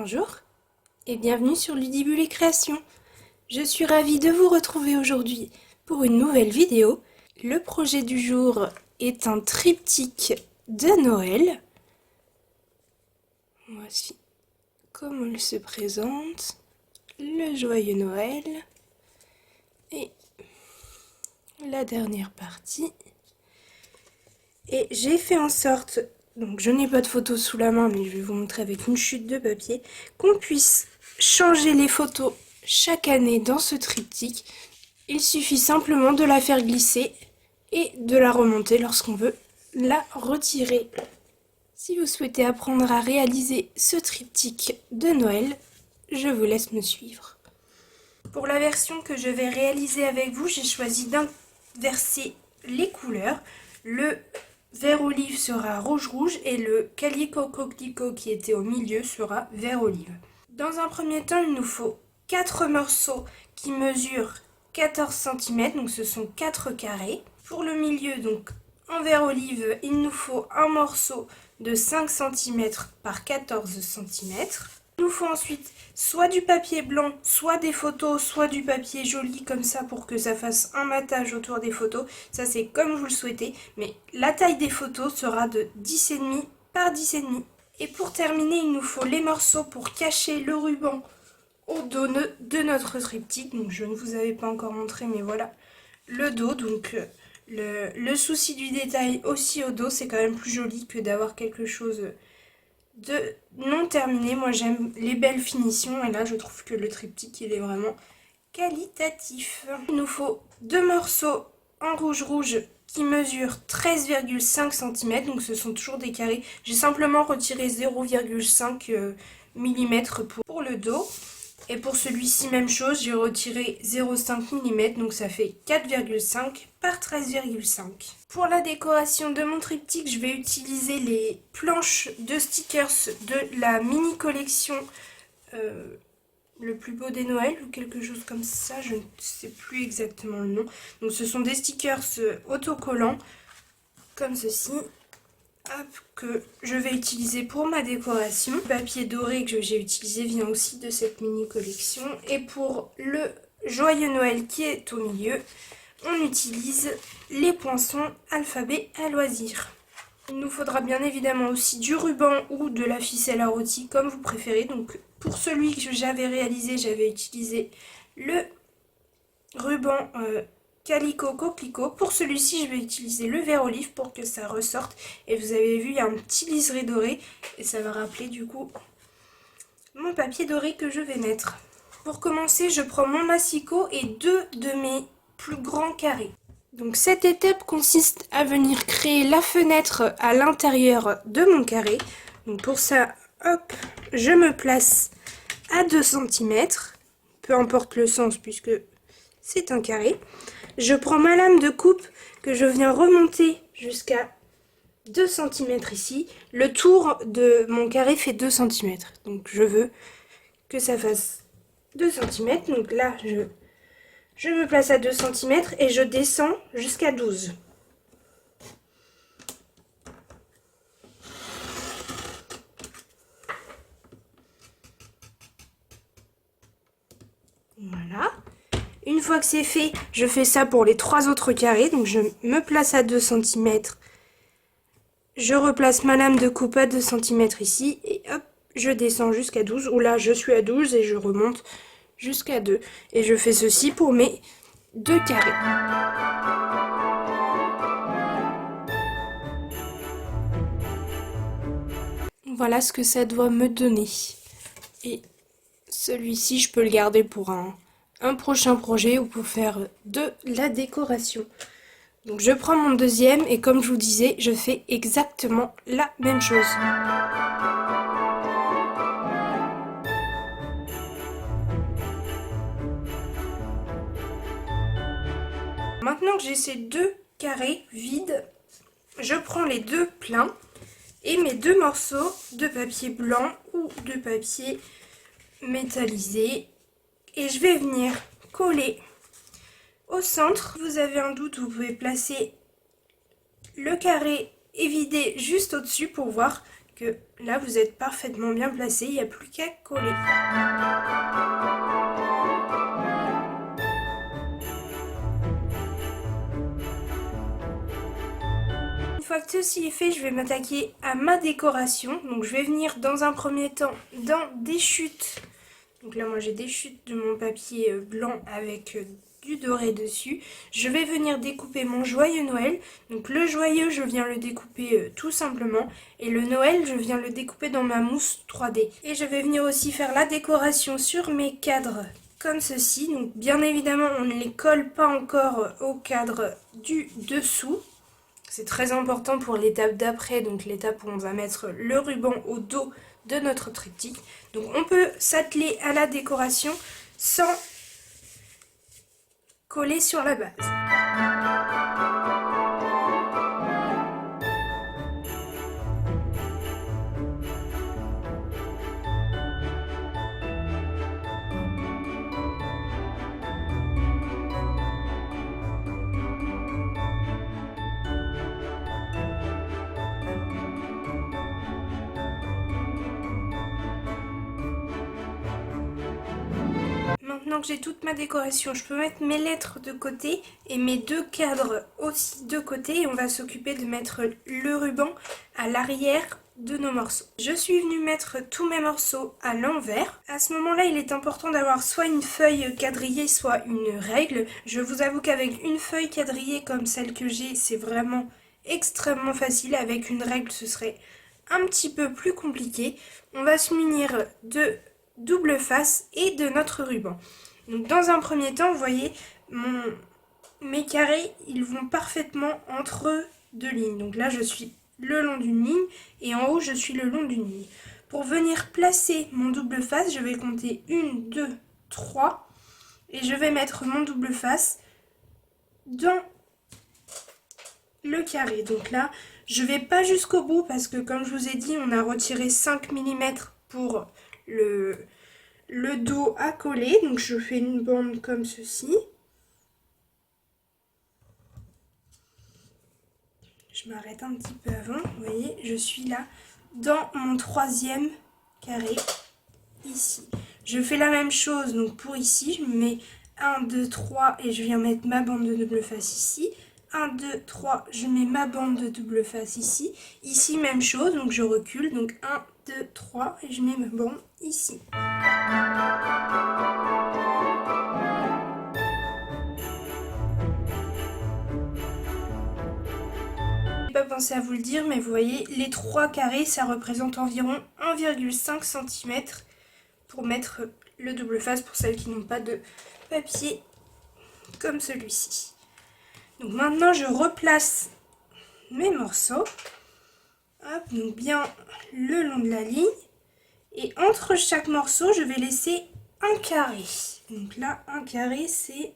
Bonjour et bienvenue sur Ludibule et Création. Je suis ravie de vous retrouver aujourd'hui pour une nouvelle vidéo. Le projet du jour est un triptyque de Noël. Voici comment il se présente. Le joyeux Noël et la dernière partie. Et j'ai fait en sorte, donc je n'ai pas de photos sous la main, mais je vais vous montrer avec une chute de papier, qu'on puisse changer les photos chaque année dans ce triptyque. Il suffit simplement de la faire glisser et de la remonter lorsqu'on veut la retirer. Si vous souhaitez apprendre à réaliser ce triptyque de Noël, je vous laisse me suivre. Pour la version que je vais réaliser avec vous, j'ai choisi d'inverser les couleurs. Le vert olive sera rouge-rouge et le calico-coquelicot qui était au milieu sera vert-olive. Dans un premier temps, il nous faut 4 morceaux qui mesurent 14 cm, donc ce sont 4 carrés. Pour le milieu, donc en vert-olive, il nous faut un morceau de 5 cm par 14 cm. Il nous faut ensuite soit du papier blanc, soit des photos, soit du papier joli comme ça pour que ça fasse un matage autour des photos. Ça c'est comme vous le souhaitez, mais la taille des photos sera de 10,5 par 10,5. Et pour terminer, il nous faut les morceaux pour cacher le ruban au dos de notre triptyque. Donc je ne vous avais pas encore montré, mais voilà le dos. Donc le souci du détail aussi au dos, c'est quand même plus joli que d'avoir quelque chose de non terminé. Moi j'aime les belles finitions et là je trouve que le triptyque il est vraiment qualitatif. Il nous faut 2 morceaux en rouge qui mesurent 13,5 cm, donc ce sont toujours des carrés. J'ai simplement retiré 0,5 mm pour le dos. Et pour celui-ci, même chose, j'ai retiré 0,5 mm, donc ça fait 4,5 par 13,5. Pour la décoration de mon triptyque, je vais utiliser les planches de stickers de la mini collection Le plus beau des Noëls ou quelque chose comme ça, je ne sais plus exactement le nom. Donc ce sont des stickers autocollants comme ceci. Hop, que je vais utiliser pour ma décoration. Le papier doré que j'ai utilisé vient aussi de cette mini collection. Et pour le joyeux Noël qui est au milieu, on utilise les poinçons alphabet à loisir. Il nous faudra bien évidemment aussi du ruban ou de la ficelle à rôti comme vous préférez. Donc pour celui que j'avais réalisé, j'avais utilisé le ruban calico coquelicot. Pour celui-ci, je vais utiliser le vert olive pour que ça ressorte. Et vous avez vu, il y a un petit liseré doré. Et ça va rappeler du coup mon papier doré que je vais mettre. Pour commencer, je prends mon massicot et 2 de mes plus grands carrés. Donc cette étape consiste à venir créer la fenêtre à l'intérieur de mon carré. Donc pour ça, hop, je me place à 2 cm. Peu importe le sens puisque c'est un carré. Je prends ma lame de coupe que je viens remonter jusqu'à 2 cm ici. Le tour de mon carré fait 2 cm. Donc je veux que ça fasse 2 cm. Donc là, je me place à 2 cm et je descends jusqu'à 12. Voilà. Une fois que c'est fait, je fais ça pour les 3 autres carrés. Donc je me place à 2 cm. Je replace ma lame de coupe à 2 cm ici. Et hop, je descends jusqu'à 12. Ou là, je suis à 12 et je remonte jusqu'à 2. Et je fais ceci pour mes 2 carrés. Voilà ce que ça doit me donner. Et celui-ci, je peux le garder pour un prochain projet ou pour faire de la décoration. Donc je prends mon deuxième et comme je vous disais, je fais exactement la même chose. Maintenant que j'ai ces 2 carrés vides, je prends les 2 pleins et mes 2 morceaux de papier blanc ou de papier métallisé et je vais venir coller au centre. Si vous avez un doute, vous pouvez placer le carré et vider juste au-dessus pour voir que là vous êtes parfaitement bien placé, il n'y a plus qu'à coller. Une fois que ceci est fait, je vais m'attaquer à ma décoration. Donc je vais venir dans un premier temps dans des chutes. Donc là moi j'ai des chutes de mon papier blanc avec du doré dessus. Je vais venir découper mon joyeux Noël. Donc le joyeux, je viens le découper tout simplement. Et le Noël, je viens le découper dans ma mousse 3D. Et je vais venir aussi faire la décoration sur mes cadres comme ceci. Donc bien évidemment, on ne les colle pas encore au cadre du dessous. C'est très important pour l'étape d'après, donc l'étape où on va mettre le ruban au dos de notre triptyque. Donc on peut s'atteler à la décoration sans coller sur la base. Maintenant que j'ai toute ma décoration, je peux mettre mes lettres de côté et mes deux cadres aussi de côté et on va s'occuper de mettre le ruban à l'arrière de nos morceaux. Je suis venue mettre tous mes morceaux à l'envers. À ce moment-là, il est important d'avoir soit une feuille quadrillée, soit une règle. Je vous avoue qu'avec une feuille quadrillée comme celle que j'ai, c'est vraiment extrêmement facile. Avec une règle, ce serait un petit peu plus compliqué. On va se munir de double face et de notre ruban. Donc dans un premier temps, vous voyez, mes carrés, ils vont parfaitement entre deux lignes. Donc là, je suis le long d'une ligne et en haut, je suis le long d'une ligne. Pour venir placer mon double face, je vais compter 1, 2, 3 et je vais mettre mon double face dans le carré. Donc là, je vais pas jusqu'au bout parce que comme je vous ai dit, on a retiré 5 mm pour le dos à coller. Donc je fais une bande comme ceci. Je m'arrête un petit peu avant. Vous voyez, je suis là dans mon troisième carré ici. Je fais la même chose donc pour ici. Je mets 1, 2, 3 et je viens mettre ma bande de double face ici. 1, 2, 3, je mets ma bande de double face ici. Ici, même chose, donc je recule. Donc 1, 2, 3 et je mets ma bande ici. J'ai pas pensé à vous le dire, mais vous voyez, les 3 carrés, ça représente environ 1,5 cm pour mettre le double face pour celles qui n'ont pas de papier comme celui-ci. Donc maintenant, je replace mes morceaux. Hop, donc bien le long de la ligne. Et entre chaque morceau, je vais laisser un carré. Donc là, un carré, c'est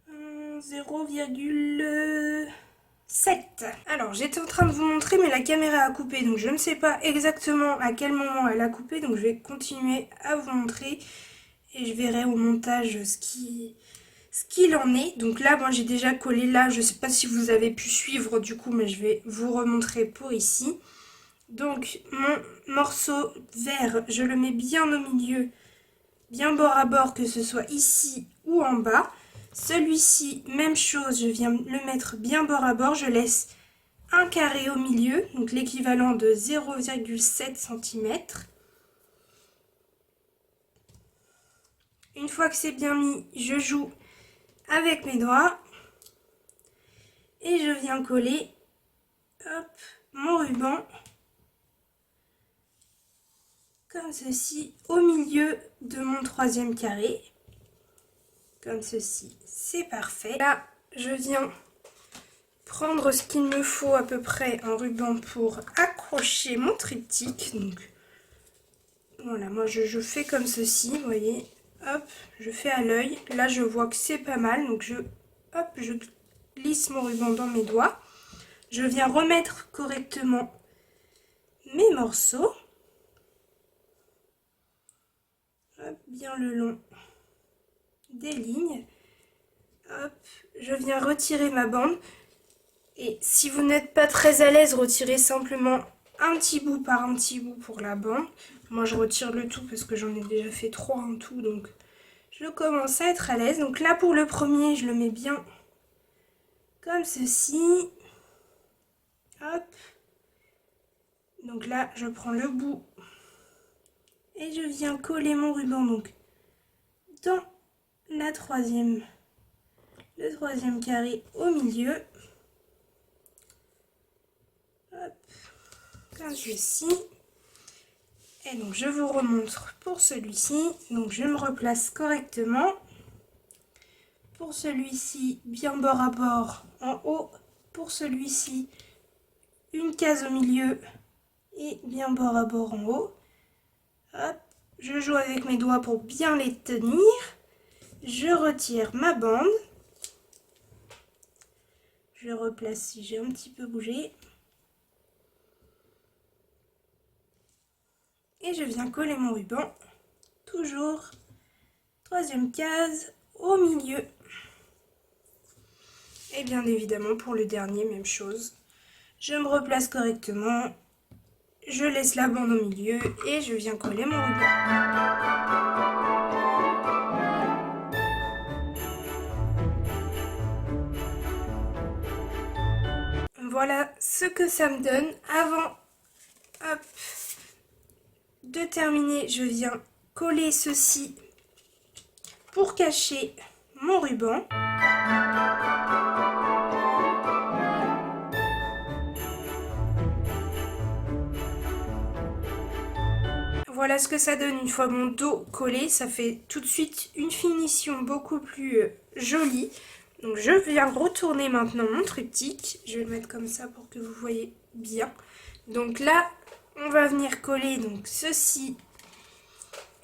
0,7. Alors, j'étais en train de vous montrer, mais la caméra a coupé. Donc, je ne sais pas exactement à quel moment elle a coupé. Donc, je vais continuer à vous montrer. Et je verrai au montage ce qu'il en est. Donc là, moi, j'ai déjà collé là. Je ne sais pas si vous avez pu suivre du coup, mais je vais vous remontrer pour ici. Donc, mon morceau vert, je le mets bien au milieu, bien bord à bord, que ce soit ici ou en bas. Celui-ci, même chose, je viens le mettre bien bord à bord. Je laisse un carré au milieu, donc l'équivalent de 0,7 cm. Une fois que c'est bien mis, je joue avec mes doigts et je viens coller hop, mon ruban comme ceci au milieu de mon troisième carré, comme ceci, c'est parfait. Là, je viens prendre ce qu'il me faut à peu près en ruban pour accrocher mon triptyque. Donc voilà, moi je fais comme ceci, vous voyez, hop, je fais à l'œil. Là, je vois que c'est pas mal, donc je glisse mon ruban dans mes doigts. Je viens remettre correctement mes morceaux. Hop, bien le long des lignes. Hop, je viens retirer ma bande. Et si vous n'êtes pas très à l'aise, retirez simplement un petit bout par un petit bout pour la bande. Moi je retire le tout parce que j'en ai déjà fait 3 en tout, donc je commence à être à l'aise. Donc là pour le premier, je le mets bien comme ceci. Hop. Donc là je prends le bout et je viens coller mon ruban donc dans le troisième carré au milieu. Hop. Comme ceci. Et donc je vous remontre pour celui-ci. Donc je me replace correctement. Pour celui-ci, bien bord à bord en haut. Pour celui-ci, une case au milieu et bien bord à bord en haut. Hop. Je joue avec mes doigts pour bien les tenir. Je retire ma bande. Je replace si j'ai un petit peu bougé. Et je viens coller mon ruban. Toujours troisième case au milieu. Et bien évidemment pour le dernier, même chose. Je me replace correctement. Je laisse la bande au milieu et je viens coller mon ruban. Voilà ce que ça me donne. Avant hop, de terminer, je viens coller ceci pour cacher mon ruban. Voilà ce que ça donne une fois mon dos collé. Ça fait tout de suite une finition beaucoup plus jolie. Donc je viens retourner maintenant mon triptyque. Je vais le mettre comme ça pour que vous voyez bien. Donc là, on va venir coller donc ceci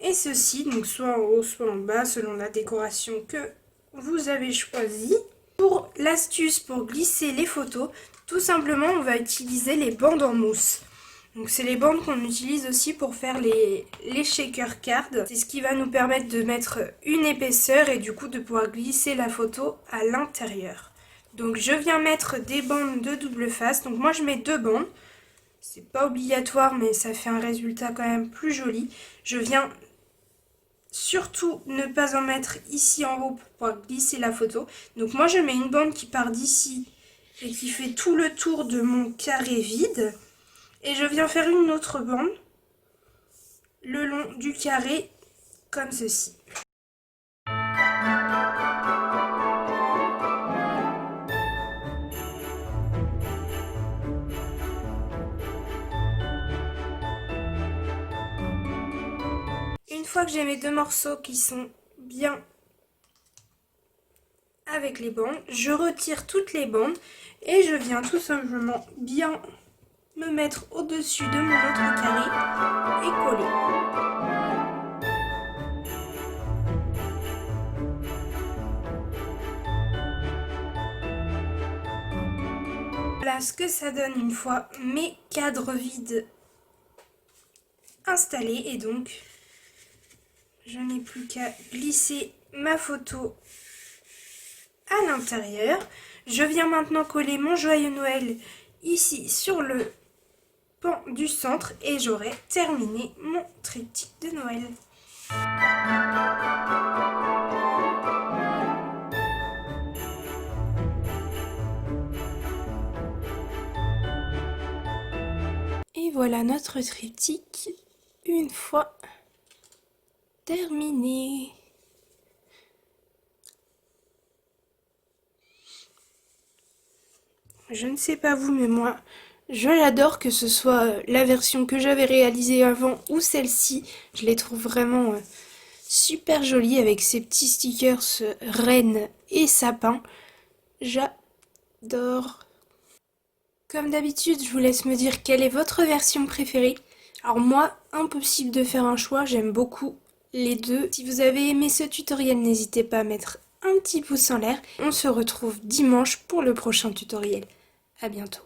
et ceci. Donc soit en haut, soit en bas, selon la décoration que vous avez choisie. Pour l'astuce pour glisser les photos, tout simplement, on va utiliser les bandes en mousse. Donc c'est les bandes qu'on utilise aussi pour faire les shaker cards. C'est ce qui va nous permettre de mettre une épaisseur et du coup de pouvoir glisser la photo à l'intérieur. Donc je viens mettre des bandes de double face. Donc moi je mets 2 bandes. C'est pas obligatoire mais ça fait un résultat quand même plus joli. Je viens surtout ne pas en mettre ici en haut pour pouvoir glisser la photo. Donc moi je mets une bande qui part d'ici et qui fait tout le tour de mon carré vide. Et je viens faire une autre bande le long du carré comme ceci. Une fois que j'ai mes 2 morceaux qui sont bien avec les bandes, je retire toutes les bandes et je viens tout simplement bien me mettre au-dessus de mon autre carré et coller. Voilà ce que ça donne une fois mes cadres vides installés et donc je n'ai plus qu'à glisser ma photo à l'intérieur. Je viens maintenant coller mon joyeux Noël ici sur le pan du centre et j'aurai terminé mon triptyque de Noël. Et voilà notre triptyque une fois terminé. Je ne sais pas vous, mais moi, je l'adore, que ce soit la version que j'avais réalisée avant ou celle-ci. Je les trouve vraiment super jolies avec ces petits stickers reine et sapin. J'adore. Comme d'habitude, je vous laisse me dire quelle est votre version préférée. Alors moi, impossible de faire un choix, j'aime beaucoup les deux. Si vous avez aimé ce tutoriel, n'hésitez pas à mettre un petit pouce en l'air. On se retrouve dimanche pour le prochain tutoriel. À bientôt.